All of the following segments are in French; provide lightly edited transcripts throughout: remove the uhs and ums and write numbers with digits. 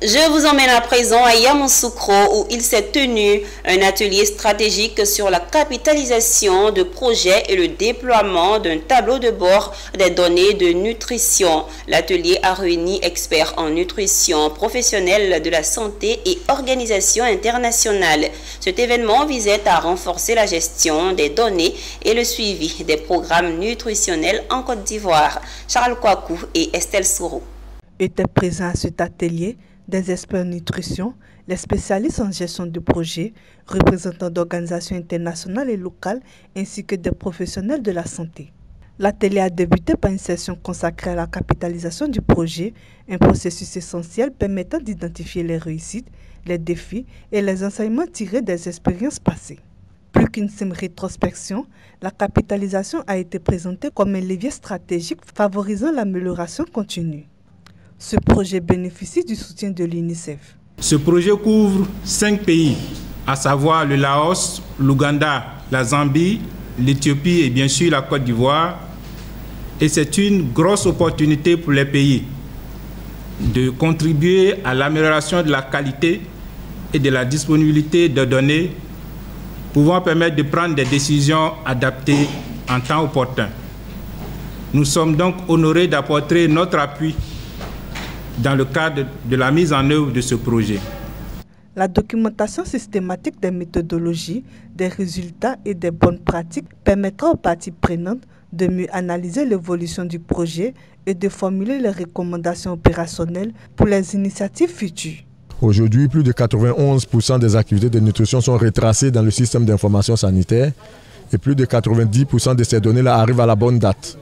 Je vous emmène à présent à Yamoussoukro où il s'est tenu un atelier stratégique sur la capitalisation de projets et le déploiement d'un tableau de bord des données de nutrition. L'atelier a réuni experts en nutrition, professionnels de la santé et organisations internationales. Cet événement visait à renforcer la gestion des données et le suivi des programmes nutritionnels en Côte d'Ivoire. Charles Kouakou et Estelle Sourou étaient présents à cet atelier des experts en nutrition, les spécialistes en gestion de projets, représentants d'organisations internationales et locales, ainsi que des professionnels de la santé. L'atelier a débuté par une session consacrée à la capitalisation du projet, un processus essentiel permettant d'identifier les réussites, les défis et les enseignements tirés des expériences passées. Plus qu'une simple rétrospection, la capitalisation a été présentée comme un levier stratégique favorisant l'amélioration continue. Ce projet bénéficie du soutien de l'UNICEF. Ce projet couvre 5 pays, à savoir le Laos, l'Ouganda, la Zambie, l'Éthiopie et bien sûr la Côte d'Ivoire. Et c'est une grosse opportunité pour les pays de contribuer à l'amélioration de la qualité et de la disponibilité de données pouvant permettre de prendre des décisions adaptées en temps opportun. Nous sommes donc honorés d'apporter notre appui dans le cadre de la mise en œuvre de ce projet. La documentation systématique des méthodologies, des résultats et des bonnes pratiques permettra aux parties prenantes de mieux analyser l'évolution du projet et de formuler les recommandations opérationnelles pour les initiatives futures. Aujourd'hui, plus de 91% des activités de nutrition sont retracées dans le système d'information sanitaire et plus de 90% de ces données-là arrivent à la bonne date.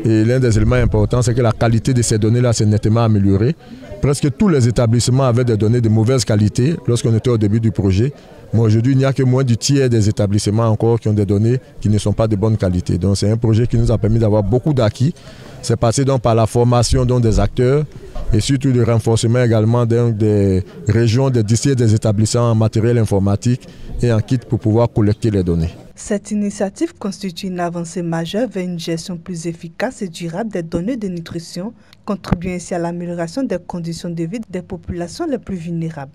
Et l'un des éléments importants, c'est que la qualité de ces données-là s'est nettement améliorée. Presque tous les établissements avaient des données de mauvaise qualité lorsqu'on était au début du projet. Mais aujourd'hui, il n'y a que moins du tiers des établissements encore qui ont des données qui ne sont pas de bonne qualité. Donc c'est un projet qui nous a permis d'avoir beaucoup d'acquis. C'est passé donc par la formation des acteurs et surtout le renforcement également des régions, des districts, des établissements en matériel informatique et en kit pour pouvoir collecter les données. Cette initiative constitue une avancée majeure vers une gestion plus efficace et durable des données de nutrition, contribuant ainsi à l'amélioration des conditions de vie des populations les plus vulnérables.